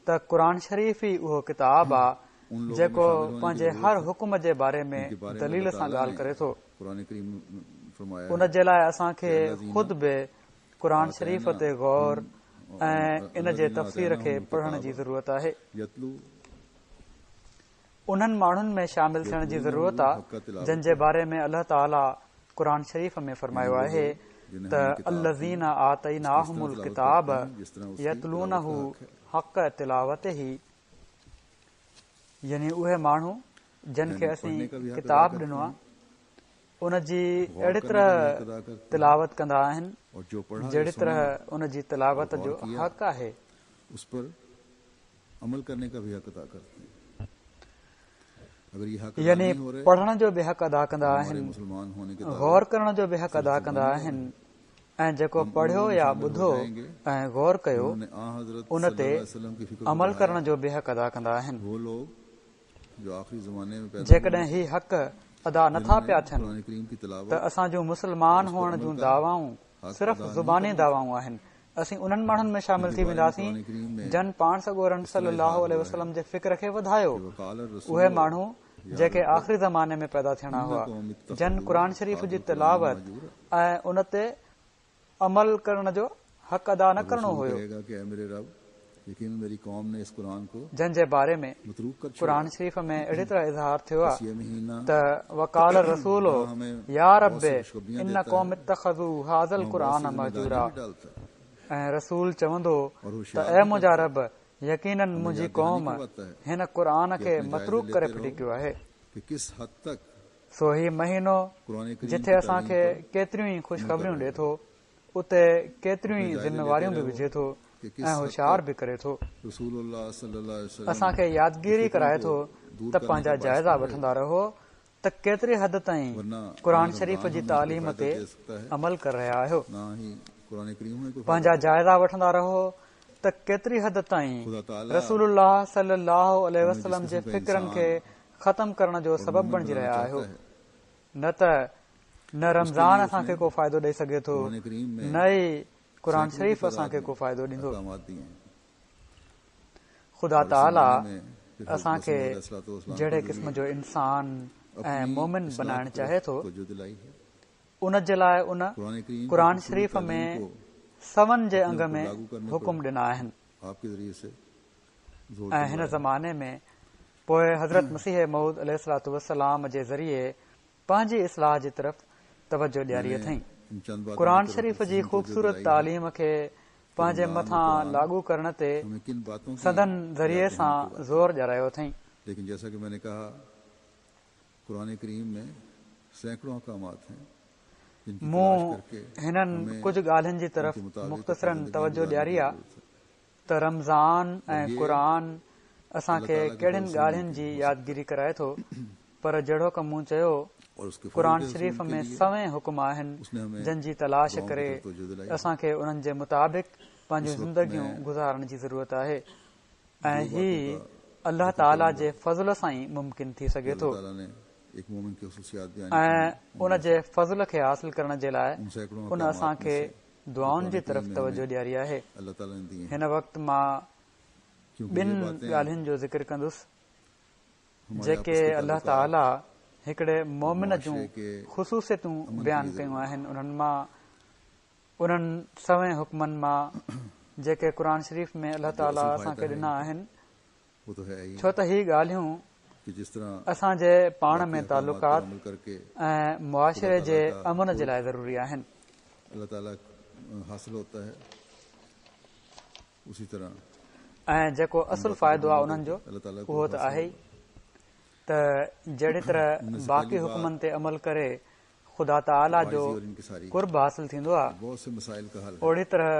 त क़ुर शरीफ़ ई उहो किताब आहे जेको पंहिंजे हर हुकुम जे बारे में दलील सां ॻाल्हि करे थो। कुरान करीम फरमाया उन जे लाइ असांखे ख़ुद बि क़ुर शरीफ़ ते गौर ऐं इन जे तफ़सीर खे पढ़ण जी ज़रूरत आहे। यतलू उन्हनि माण्हुनि में शामिल थियण जी ज़रूरत आहे जिन जे बारे में अल्लाह ताला क़ुरान शरीफ़ में फरमायो आहे त अल्लज़ीना आतैनाहुमुल किताब यतलूनहु हक़ तिलावतिही, यानी उहे माण्हू जिन खे असीं किताब ॾिनो आहे उन जी अहिड़ी तरह तिलावत कंदा आहिनि जहिड़ी तरह उन जी तिलावत जो हक़ आहे। उस पर अमल करने का भी हक अदा करते हैं। अगर ये हक यानी पढ़ण जो बि हक़ अदा कंदा आहिनि, मुसलमान होने के गौर करण जो बि हक़ अदा कंदा आहिनि, ऐं जेको पढ़ियो या ॿुधो ऐं गौर कयो उन ते अमल करण जो बि हक़ अदा कंदा आहिनि। वो लोग जो आखिरी ज़माने में पैदा जेकॾहिं ही हक़ अदा नथा पिया थियनि कुरान करीम की तिलावत त असां जूं मुस्लमान हुअण जूं दावाऊं सिर्फ़ ज़ुबानी दावाऊं आहिनि। असीं उन्हनि माण्हुनि में शामिल थी वेंदासीं जन पाण सॻोरन सल्लल्लाहु अलैहि वसल्लम जे फ़िक्र खे वधायो। उहे माण्हू जेके आख़िरी ज़माने में पैदा थियणा हुआ, जन क़ुरान शरीफ़ जी तिलावत ऐं उन ते अमल करण जो हक़ अदा न करणो हुयो, मेरी कौम ने इस कुरान को जन जे बारे में मतरूक कर क़ुरान शरीफ़ में अहिड़ी तरह इज़हार थियो आहे त वकाल रसूलो या रब्बे इन कौम इत्तख़ज़ू हाज़ल क़ुरान महजूरा, ऐं रसूल चवंदो त ए मुंहिंजा रब यकीनन मुंहिंजी क़ौम हिन क़ुरान खे मतरूक करे फिटी कयो आहे। कि किस हद तक सो ही महीनो जिथे असांखे केतिरियूं ई ख़ुशख़बरियूं ॾिए थो, उते केतिरियूं ई ज़िम्मेवारियूं बि विझे थो ऐं होशियार बि करे थो। रसूलुल्लाह सल्लल्लाहु अलैहि वसल्लम असांखे यादगिरी कराए थो त पंहिंजा जाइज़ा वठंदा रहो त केतिरी हद ताईं क़ुरान शरीफ़ जी तालीम ते अमल करे रहिया आहियो। ना ही कुरान करीम में कोई पंहिंजा जाइज़ा वठंदा रहो त केतिरी हद ताईं रसूलुल्लाह सल्लल्लाहु अलैहि वसल्लम जे फ़िक्रनि खे ख़तम करण जो सबबु बणिजी रहिया आहियो। न त न रमज़ान असांखे को फ़ाइदो ॾेई सघे थो, न ई क़ुरान शरीफ़ असांखे को फ़ाइदो ॾींदो। ख़ुदा ताला असांखे जहिड़े क़िस्म जो इंसान ऐं मोमिन बनाइण चाहे थो, उन जे लाइ उन क़ुरान शरीफ़ में सवन जे अंग में हुकुम ॾिना आहिनि। ऐं हिन ज़माने में पोइ हज़रत मसीह मऊद अलैहिस्सलातु वस्सलाम जे ज़रिए पंहिंजी इस्लाह जी तरफ़ तवजो ॾियारी अथई। क़ुरान शरीफ़ जी ख़ूबसूरत तालीम खे पंहिंजे मथां लागू करण ते सदन ज़रिए सां ज़ोर ॾियारायो अथई। लेकिन जैसा कि मैंने कहा कुरान करीम में सैकड़ों अहकामात हैं। मूं हिननि कुझु ॻाल्हियुनि जी तरफ़ मुख़्तसरन तवजो ॾियारी आहे त रमज़ान ऐं क़ुरान असांखे कहिड़ियुनि ॻाल्हियुनि जी यादगिरी कराए थो, पर जहिड़ो क मूं चयो क़ुरान शरीफ़ में सवें हुकुम आहिनि जिन जी तलाश करे असांखे उन्हनि जे मुताबिक़ पंहिंजूं ज़िंदगियूं गुज़ारण जी ज़रूरत आहे। ऐं ही अल्लाह ताला जे फज़ल सां ई मुमकिन थी सघे थो। ऐं उन जे फज़ल खे हासिल करण जे लाइ उन असांखे दुआउनि जी तरफ़ तवजो ॾियारी आहे। हिन वक़्तु मां ॿिनि ॻाल्हियुनि जो ज़िक्र कंदुसि जेके अल्लाह ताला हिकिड़े मोमिन जूं ख़ुशूसियतूं बयानु कयूं आहिनि। उन्हनि मां उन्हनि सवें हुकमनि मां जेके क़ुरान शरीफ़ में अल्लाह ताला असांखे ॾिना आहिनि, छो त ही ॻाल्हियूं असांजे पाण में तालुकात ऐं मुआशिरे जे अमन जे लाइ ज़रूरी आहिनि। ऐं जेको असुलु फ़ाइदो आहे उन्हनि जो उहो त आहे ई त जहिड़ी तरह बाक़ी हुकमनि ते अमल करे ख़ुदा ताला जो कुर्ब हासिल थींदो आहे, ओड़ी तरह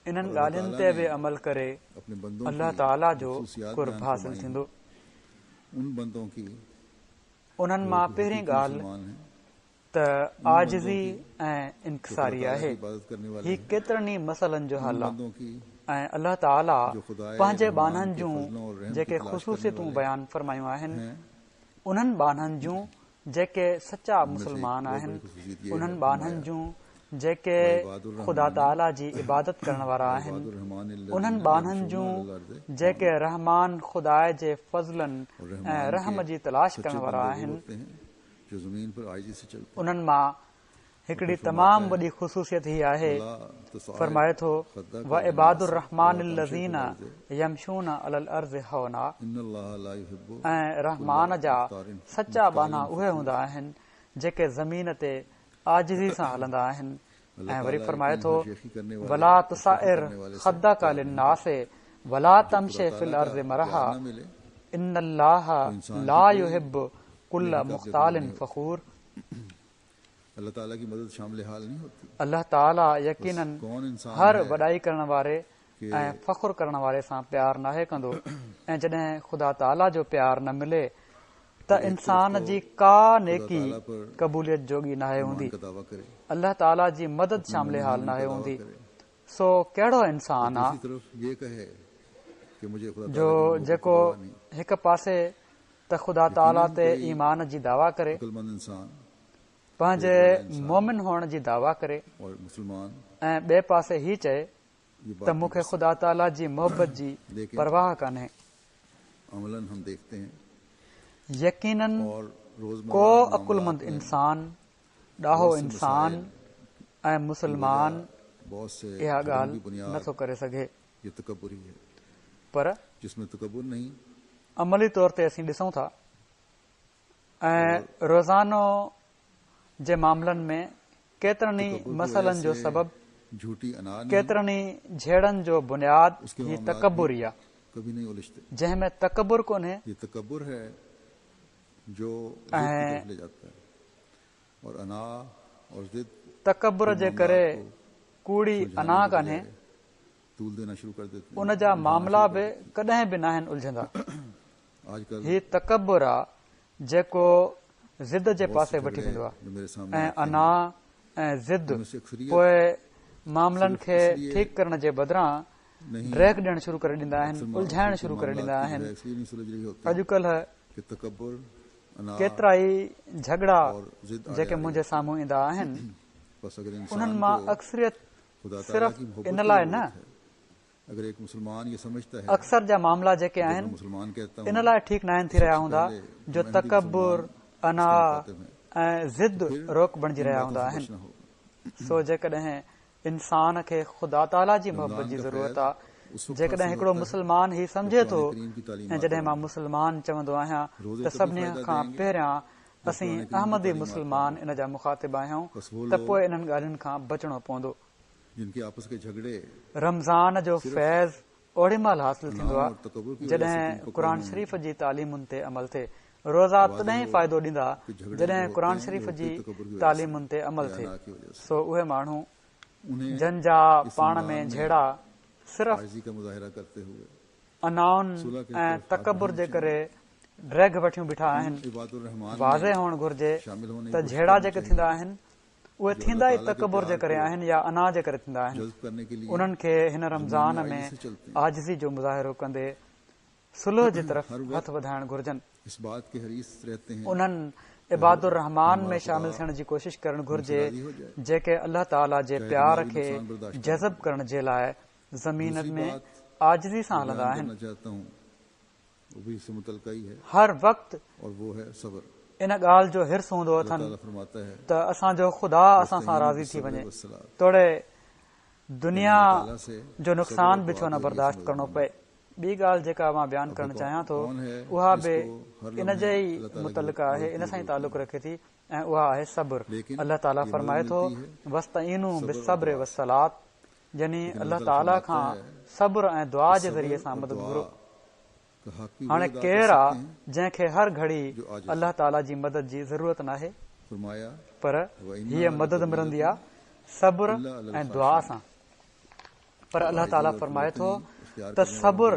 इन्हनि ॻाल्हियुनि ते बि अमल करे अल्लाह ताला जो कुर्ब हासिल थींदो। उन्हनि मां पहिरीं ॻाल्हि त आजिज़ी ऐं इनकिसारी आहे। ही केतिरनि ई मसइलनि जो हल आहे ऐं अल्लाह ताला पंहिंजे बाननि जूं जेके ख़ुशूसियतूं बयानु फरमायूं आहिनि, उन्हनि बाननि जूं जेके सचा मुस्लमान आहिनि, उन्हनि बाननि जूं जेके ख़ुदा ताला जी इबादत करण वारा आहिनि, उन्हनि बाननि जूं जेके रहमान ख़ुदा जे फज़लनि ऐं रहम जी तलाश करण वारा आहिनि, उन्हनि मां हिकिड़ी तमामु वॾी ख़ुशूसियत ही आहे। फरमाए थो व इबादुर रहमान लज़ीना यमशून अलल अर्ज़ हौना, ऐं रहमान जा सचा बाना उहे हूंदा आहिनि जेके ज़मीन ते आजिज़ी सां हलंदा आहिनि। ऐं वरी फरमाए थो वला तुसाइर ख़द्दक लिन्नास वला तमशि फिल अर्ज़ि मरहा इन्नल्लाह ला युहिब्बु कुल्ल मुख्तालिन फ़ख़ूर। अल्लाह ताला की मदद शामिल हाल नहीं होती। अल्लाह ताला यकीनन हर वॾाई करण वारे ऐं फ़ख़ुर करण वारे सां प्यार नाहे कंदो। ऐं जॾहिं ख़ुदा ताला जो प्यार न मिले त इंसान जी का नेकी क़बूलियत जोगी नाहे हूंदी। अल्लाह ताला जी मदद शामिल हाल नाहे हूंदी। सो कहिड़ो इंसान आहे जो जेको हिक पासे त ख़ुदा ताला ते ईमान जी दावा करे, पंहिंजे मोमिन हुअण जी दावा करे ऐं ॿिए पासे ही चए त मूंखे ख़ुदा ताला जी मोहबत जी परवाह कान्हे। यकीनन को अकुलमंद इंसान, ॾाहो इंसान ऐं मुसलमान इहा ॻाल्हि नथो करे सघे। पर अमली तौर ते असीं ॾिसूं था ऐं रोज़ानो जे मामलनि में केतिरनि ई मसइलनि जो सबबु, केतिरनि ई झेड़नि जो बुनियाद ही तकबुर ई आहे, जंहिंमें तकबुर कोन्हे तकबुर जे करे कूड़ी अना कान्हे, उन जा मामला बि कॾहिं बि नाहिनि उलझंदा। ही तकबुर आहे जेको ज़िद जे पासे वठी वेंदो आहे ऐं अना ऐं ज़िद पोइ मामलनि खे ठीकु करण जे बदिरां ड्रैग ॾियणु शुरू करे ॾींदा आहिनि, उलझाइण शुरू करे ॾींदा आहिनि। अॼुकल्ह केतिरा ई झगड़ा जेके मुंहिंजे साम्हूं ईंदा आहिनि, उन्हनि मां अक्सरियत सिर्फ़ इन लाइ न, अक्सर जा मामला जेके आहिनि इन लाइ ठीकु नाहिनि थी रहिया हूंदा जो तकबुर, अना ऐं ज़िद रोक बणिजी रहिया हूंदा आहिनि। सो जेकॾहिं इंसान खे ख़ुदा ताला जी मोहबत जी ज़रूरत आहे, जेकॾहिं हिकिड़ो मुस्लमान ही सम्झे थो, ऐं जॾहिं मां मुस्लमान चवंदो आहियां त सभिनी खां पहिरियां असीं अहमदी मुस्लमान इन जा मुखातिब आहियूं, त पोइ इन्हनि ॻाल्हियुनि खां बचणो पवंदो। रमज़ान जो फैज़ ओड़ी महिल हासिल थींदो आहे जॾहिं क़ुर शरीफ़ जी तालीमुनि ते अमल थिए। रोज़ा तॾहिं ई फ़ाइदो ॾींदा जॾहिं क़ुर शरीफ़ जी तालीमुनि ते अमल थिए। सो उहे माण्हू जन जा पाण में झेड़ा सिर्फ़ अनाउनि ऐं तकबुर जे करे ड्रैग वठियूं बीठा आहिनि, वाज़े हुअणु घुर्जे त झेड़ा जेके थींदा आहिनि उहे थींदा ई तकबुर जे करे आहिनि या अना जे करे थींदा आहिनि। उन्हनि खे हिन रमज़ान में आजिज़ी जो मुज़ाहिरो कंदे सुलह जी तरफ़ हथ वधाइण घुर्जनि। उन्हनि इबादुर रहमान में शामिल थियण जी कोशिश करणु घुर्जे जेके अल्लाह ताला जे प्यार खे जज़ब करण जे लाइ ज़मीन में आजिज़ी सां हलंदा आहिनि। हर वक़्तु इन ॻाल्हि जो हिर्स हूंदो अथनि त असांजो ख़ुदा असां सां राज़ी थी वञे, तोड़े दुनिया जो नुक़सान बि छो न बर्दाश्त करणो पए। ॿी ॻाल्हि जेका मां बयानु करणु चाहियां थो उहा बि इन जे ई मुतलिक़ आहे, इन सां ई तालुक़ रखे थी, ऐं उहा आहे सब्र। अल्लाह ताला फरमाए थो वस्तईनू बिस्सब्र वस्सलात, यानी अल्लाह ताला खां सब्र ऐं दुआ जे ज़रिए सां मदद घुरो। हाणे केरु आहे जंहिंखे हर घड़ी अल्लाह ताला जी मदद जी ज़रूरत नाहे, पर हीअ मदद मिलंदी आहे सब्र ऐं दुआ सां। पर अल्लाह ताला फरमाए थो त सब्र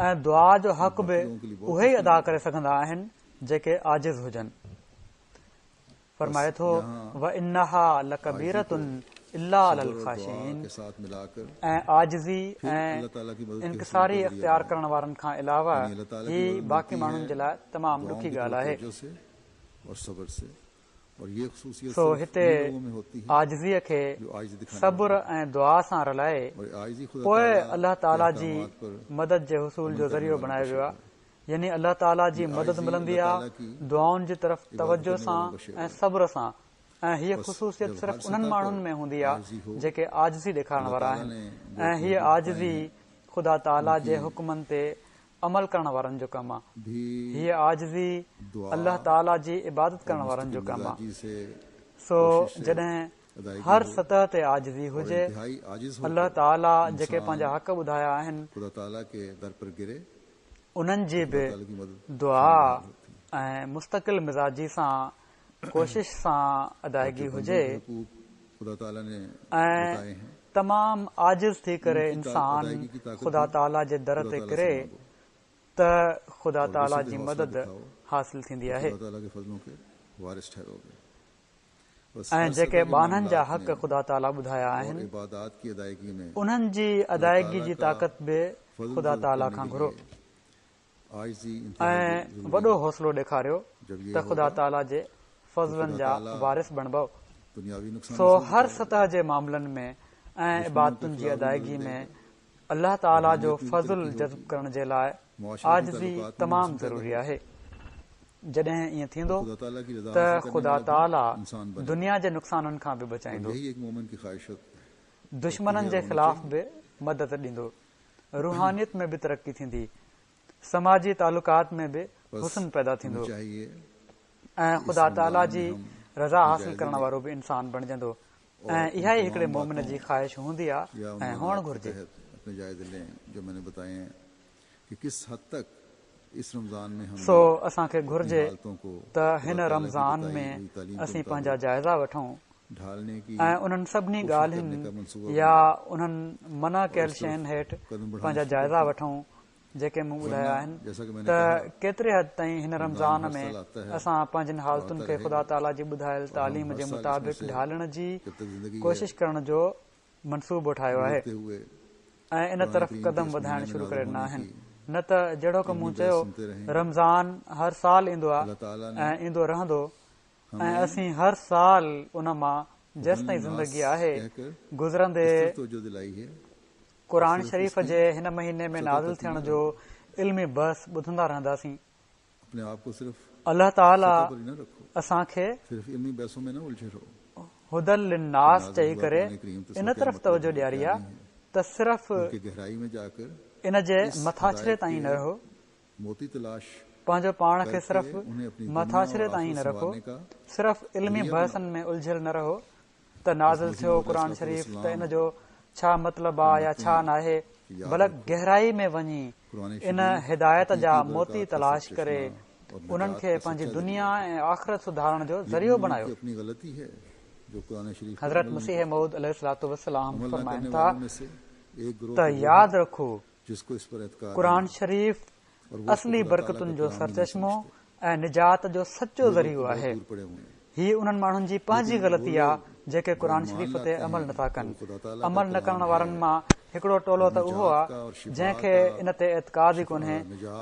ऐं दुआ जो हक़ बि उहे ई अदा करे सघंदा आहिनि जेके आजिज़ हुजनि। फरमाए थो व इन्नहा लकबीरतुन इल्ला अलल ख़ाशिईन, ऐं आजिज़ी ऐं इनकिसारी इख्तियार करण वारनि खां अलावा ही बाक़ी माण्हुनि जे लाइ तमामु ॾुखी ॻाल्हि आहे। सो हिते आजिज़ीअ खे सब्र ऐं दुआ सां रलाए पोइ अल्लाह ताला जी मदद जे हुसूल जो ज़रियो बणायो वियो आहे। यानी अल्लाह ताला जी मदद मिलंदी आहे दुआउनि जी तरफ़ तवजो सां ऐं सब्र सां, ऐं हीअ ख़ुसूसियत सिर्फ़ उन्हनि माण्हुनि में हूंदी आहे जेके आजिज़ी ॾेखारण वारा आहिनि, ऐं हीअ आजिज़ी ख़ुदा ताला जे हुक्मनि ते अमल करण वारनि जो कमु आहे। हीअ आजिज़ी अल्लाह ताला जी इबादत करण वारनि जो कमु आहे। सो जॾहिं हर सतह ते आजिज़ी हुजे, इंतहाई आजिज़ होकर अल्लाह ताला जेके पंहिंजा हक़ ॿुधाया आहिनि खुदा ताला के दर पर गिरे, उन्हनि जी बि ताला की मदद दुआ ऐं मुस्तक़िल मिज़ाजी सां कोशिश सां अदायगी हुजे हुकूक खुदा ताला ने ऐं बताए हैं। तमामु आजिज़ थी करे इंसान ख़ुदा ताला जे दर ते किरे त ख़ुदा ताला जी मदद हासिल थींदी आहे। खुदा ताला के फज़लों के वारिस ठहरोगे। बस ऐं हर जेके सतह के बाननि जा मामलात हक़ में ख़ुदा ताला ॿुधाया और आहिनि, इबादत की अदायगी में उन्हनि जी अदायगी जी ताक़त बि फज़ल ख़ुदा ताला करने खां के घुरो लिए आजिज़ी ऐं इंतहाई ज़रूरी वॾो है। हौसलो ॾेखारियो जब ये त ख़ुदा होगा, ताला जे फज़लनि जा ताला वारिस बणबो। दुनियावी नुक़सान सो हर सतह जे मामलनि में ऐं इबादतुनि जी अदायगी में अल्लाह ताला जो फज़ल जज़्ब करण जे लाइ आजिज़ी तमामु ज़रूरी आहे। जॾहिं ईअं थींदो खुदा ताला की रज़ा त हासिल करने ख़ुदा वाला ताला इंसान बने। दुनिया जे नुक़साननि खां बि बचाईंदो, यही एक मोमिन की ख्वाहिशत दुश्मननि जे ख़िलाफ़ बि मदद ॾींदो, रूहानियत में बि तरक़ी थींदी, समाजी तालुकात में बि हुस्न पैदा थींदो चाहिए ऐं ख़ुदा ताला जी रज़ा हासिल करण वारो बि इंसान बणजंदो। ऐं इहा ई हिकिड़े मोमिन जी ख्वाहिश हूंदी या आहे ऐं हुअणु घुर्जे। अपने जायज़े लें जो मैंने बताए हैं कि किस हद तक इस रमज़ान में हम सो असांखे घुर्जे हालतों को त हिन रमज़ान में असीं पंहिंजा जाइज़ा वठूं ढालने की ऐं उन्हनि सभिनी ॻाल्हियुनि या उन्हनि मना कयल शयुनि हेठि पंहिंजा जाइज़ा वठूं जेके मूं ॿुधाया आहिनि जैसा कि मैंने त कहा केतिरे हद ताईं हिन रमज़ान हर में साल आता है असां पंहिंजनि हालतुनि खे ख़ुदा ताला जी ॿुधायल तालीम जे मुताबिक़ ढालण जी कोशिश करण जो मनसूबो ठाहियो आहे बढ़ते हुए ऐं इन तरफ़ कदम वधाइण शुरू करे ॾिना आहिनि। न त जहिड़ो की मूं चयो रमज़ान हर साल ईंदो आहे अल्लाह ताला ने ऐं ईंदो रहंदो ऐं असीं हर साल उन मां जेसि ताईं ज़िंदगी आहे गुज़रंदे तो जो दिलाई है क़ुर शरीफ़ जे हिन महीने में नाज़िल थियण जो इल्मी बहस ॿुधंदा रहंदासीं। अपने आप को सिर्फ अल्लाह ताला पर ही न रखो, असांखे सिर्फ इल्मी बहसों में न उलझे रहो। हुदल लिन्नास चई करे इन तरफ़ तवजो ॾियारी आहे त सिर्फ़ कि गहराई में जाकर इन जे मथाछिरे ताईं न रहो, मोती तलाश पंहिंजो पाण खे करके सिर्फ़ उन्हें अपनी मथाछिरे दुनिया और ताईं न आखिरत रखो, संवारने का सिर्फ़ इल्मी बहसनि में उलझियल न रहो त नाज़िल थियो क़ुर शरीफ़ त इन जो छा मतिलबु आहे या छा नाहे, बल्कि गहराई में वञी इन हिदायत जा मोती तलाश करे उन्हनि खे पंहिंजी दुनिया ऐं आख़िरत सुधारण जो ज़रियो बणायो। अपनी गलती है जो कुरान शरीफ हज़रत मसीह मऊद अलैहिस्सलातु वस्सलाम अमल न फरमाइनि करने था वालों में से एक गिरोह त यादि रखो जिसको इस पर एतकाद क़ुर है शरीफ़ और वो असली खुदा बरकतुनि ताला जो के कलाम सरचश्मो ऐं निजात जो सचो ज़रियो आहे। दूर पड़े हुए हैं। हीअ उन्हनि माण्हुनि जी पंहिंजी ग़लती आहे जेके क़ुर शरीफ़ ते अमल नथा कनि। अमल न करण वारनि मां हिकिड़ो टोलो त उहो आहे जंहिंखे इन ते एतकाद ई कोन्हे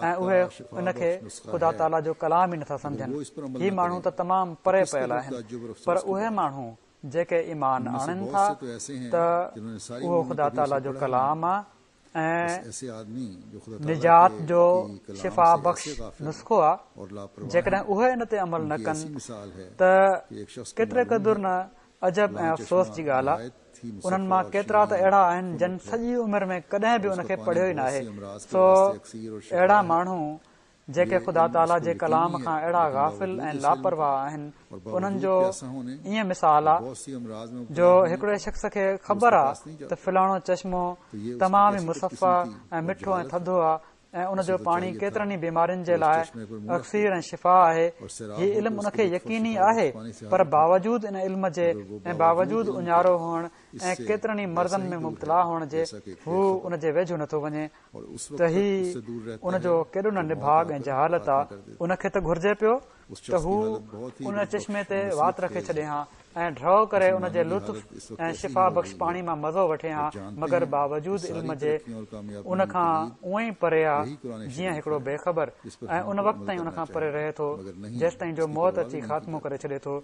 ऐं उहे उनखे ख़ुदा ताला जो कलाम ई नथा सम्झनि। हीअ माण्हू त तमामु परे पियल आहिनि, पर उहे माण्हू जेके ईमान आणनि था त उहो ख़ुदा ताला जो कलाम आहे ऐं ऐसे आदमी जो खुदा ताला निजात के जो कलाम शिफ़ा से बख़्श ऐसे गाफिल नुस्ख़ो आहे। और लापरवाह जेकॾहिं उहे इन ते अमल न उनकी कनि ऐसी मिसाल है त कि एक शख्स को केतिरे मालूम क़दुरु न अजब ऐं अफ़सोस जी ॻाल्हि आहे। उन्हनि मां केतिरा त अहिड़ा आहिनि जिन सॼी उमिरि में कॾहिं बि उनखे पढ़ियो ई न आहे। सो अहिड़ा माण्हू जेके ख़ुदा ताला जे कलाम खां अहिड़ा गाफ़िल ऐं लापरवाह आहिनि, उन्हनि जो ईअं मिसाल आहे बहुत सी अमराज में जो हिकिड़े शख़्स खे ख़बर आहे त फलाणो चश्मो तमामु ई मुसफ़ा ऐं मिठो ऐं थधो आहे ऐं उनजो पाणी केतिरनि ई बीमारियुनि जे लाइ अक्सीर ऐं शिफ़ा आहे। हीउ इल्मु उनखे यकीनी आहे, पर बावजूद इन इल्म जे ऐं बावजूद उञारो हुअण ऐं केतिरनि ई मर्ज़नि में मुब्तला हुअण जे हू उन जे वेझो नथो वञे त हीउ उनजो केॾो न निभाग ऐं जहालत आहे। उनखे त घुर्जे पियो त हू उन चश्मे ते वात रखे छॾे हा ऐं ड्रॉ करे उन जे लुत्फ़ ऐं शिफ़ा बख़्श पाणी मां मज़ो वठे हा, मगर बावजूद इल्म जे उन खां उअं ई परे आहे जीअं हिकिड़ो बेख़बर ऐं उन वक़्त ताईं उन खां परे रहे थो जेसि ताईं जो मौत अची ख़ात्मो करे छॾे थो।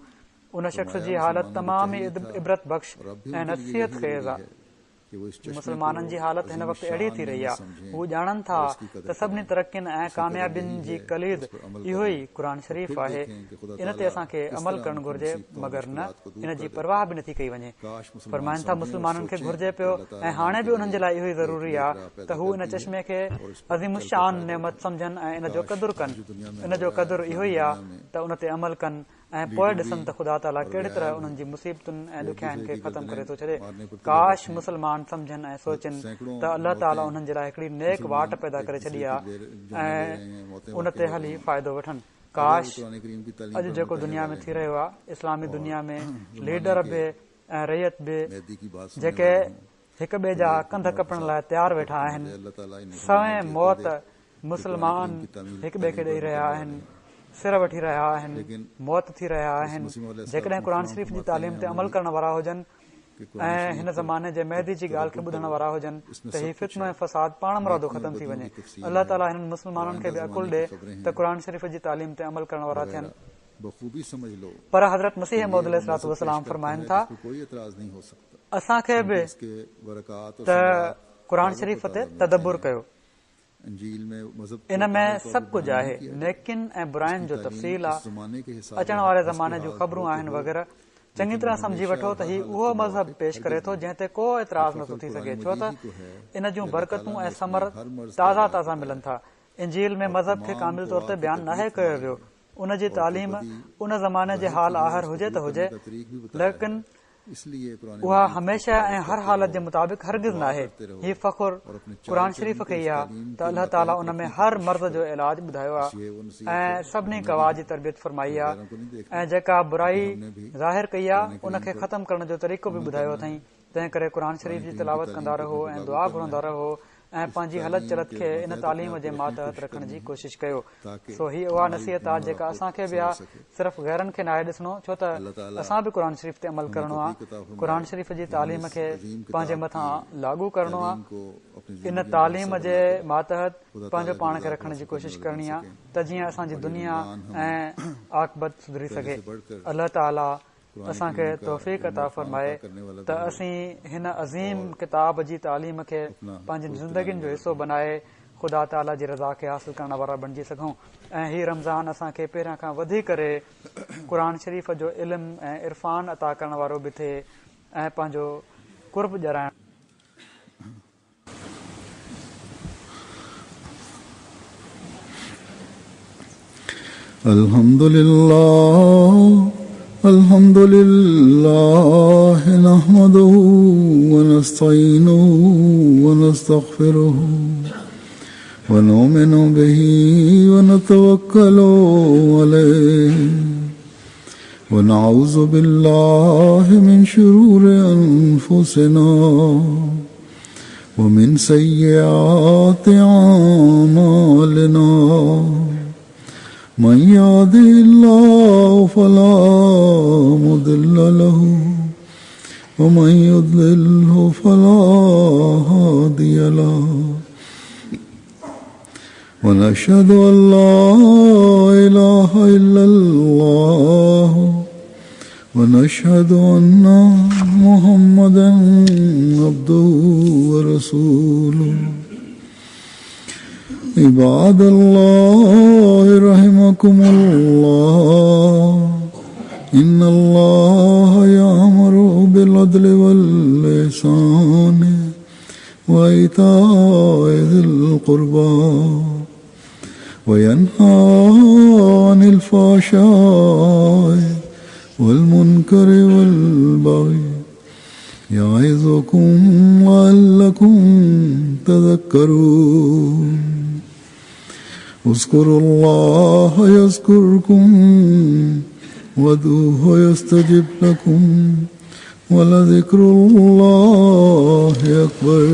उन शख़्स जी हालत तमामु ई इबरत बख़्श ऐं नसीहत ख़ेज़ आहे। मुस्लमाननि जी हालत हिन वक़्तु अहिड़ी थी रही आहे, हू ॼाणनि था त सभिनी तरक़ियुनि ऐं कामयाबियुनि जी कलीद इहो ई क़ुर शरीफ़ आहे। इन ते असांखे अमल करणु घुर्जे, मगर न इन जी परवाह बि नथी कई वञे। फरमाइनि था मुस्लमाननि खे घुर्जे पियो ऐं हाणे बि उन्हनि जे लाइ इहो ई ज़रूरी आहे त हू इन चश्मे खे अज़ीमुशान नेमत सम्झनि ऐं इन जो क़दुरु कनि। इन जो क़दुरु इहो ई आहे त उन ते अमल कनि ऐं पोइ ॾिसनि त ख़ुदा ताला कहिड़ी तरह उन्हनि जी मुसीबतुनि ऐं ॾुखियाईनि खे ख़तमु करे थो छॾे। काश मुस्लमान सम्झनि ऐं सोचनि त अलाह ताला उन्हनि जे लाइ हिकिड़ी नेक वाट पैदा करे छॾी आहे ऐं उन ते हली फ़ाइदो वठनि। काश अॼु जेको दुनिया में थी रहियो आहे, इस्लामी दुनिया में लीडर बि ऐं रैयत बि जेके हिक ॿिए जा कंध कपण लाइ तयारु वेठा आहिनि, सवें मौत मुस्लमान हिक ॿिए खे ॾेई रहिया आहिनि, सिर वठी रहिया आहिनि, मौत थी रहिया आहिनि। जेकॾहिं क़ुर शरीफ़ जी तालीम ते अमल करण वारा हुजनि ऐं हिन ज़माने जे मेहदी जी ॻाल्हि खे ॿुधण वारा हुजनि त हीउ फितनो ऐं फ़साद पाण मुरादो ख़तम थी वञे। अलाह ताला हिननि मुस्लमाननि खे बि अकुल ॾे त क़ुर शरीफ़ जी तालीम ते अमल करण वारा थियनि। पर हज़रत मसीह मौद अलैहिस्सलाम फरमाइनि था असांखे बि त क़ुर शरीफ़ ते तदब्बुर कयो। इन में सभु कुझु आहे, नेकिन ऐं बुराइनि जो तफ़सील आहे, अचण वारे ज़माने जूं ख़बरूं आहिनि वग़ैरह। चङी तरह सम्झी वठो त हीउ उहो मज़हब पेश करे थो जंहिं ते को एतिराज़ नथो थी सघे, छो त इन जूं बरकतूं ऐं समर ताज़ा ताज़ा मिलनि था। इंजील में मज़हब खे कामिल तौर ते बयानु नाहे कयो वियो, उन जी तालीम उन ज़माने जे हाल आहर हुजे त हुजे, लेकिन उहा हमेशा ऐं हर हालत जे मुताबिक़ हरगिज़ न आहे। हीउ फ़ख़ुर क़ुर शरीफ़ खे ई आहे त अलाह ताला उन में हर मर्ज़ जो इलाज ॿुधायो आहे ऐं सभिनी गवाह जी तरबियत फरमाई आहे ऐं जेका बुराई ज़ाहिर कई आहे उनखे ख़तमु करण जो तरीक़ो बि ॿुधायो अथई। तंहिं करे क़ुर शरीफ़ जी तिलावत कंदा रहो ऐं दुआ घुरंदा रहो ऐं पंहिंजी हलत चलत खे इन तालीम जे मातहत रखण जी कोशिश कयो। सो हीअ उहा नसीहत आहे जेका असांखे बि आहे, सिर्फ़ु गैरनि खे नाहे ॾिसणो, छो त असां बि क़ुर शरीफ़ ते अमल करणो आहे, क़ुर शरीफ़ जी तालीम खे पंहिंजे मथां लागू करणो आहे, इन तालीम जे मातहत पंहिंजो पाण खे रखण जी कोशिश करणी आहे त जीअं असांजी दुनिया ऐं आक़िबत सुधरी सघे। अलाह ताला असांखे तौफ़ीक़ अता फरमाए त असीं हिन अज़ीम किताब जी तालीम खे पंहिंजी ज़िंदगियुनि जो हिसो बनाए ख़ुदा ताला जी रज़ा खे हासिल करण वारा बणिजी सघूं। ऐं हीउ रमज़ान असांखे पहिरियां खां वधी करे क़ुर शरीफ़ जो इल्मु ऐं इरफ़ान अता करण वारो बि थिए ऐं पंहिंजो कुर्ब ॼाणाइण। الحمد لله نحمده ونستعينه ونستغفره ونؤمن به ونتوكل عليه ونعوذ بالله من شرور أنفسنا ومن سيئات أعمالنا من يهده الله فلا مضل له ومن يضلله فلا هادي له ونشهد أن لا إله إلا الله ونشهد أن محمدا عبده ورسوله عباد الله رحمكم الله إن الله يأمر بالعدل والإحسان وإيتاء ذي القربى وينهى عن الفحشاء والمنكر والبغي يعظكم لعلكم تذكرون اذكروا الله يذكركم وادعوه يستجب لكم ولذكر الله أكبر.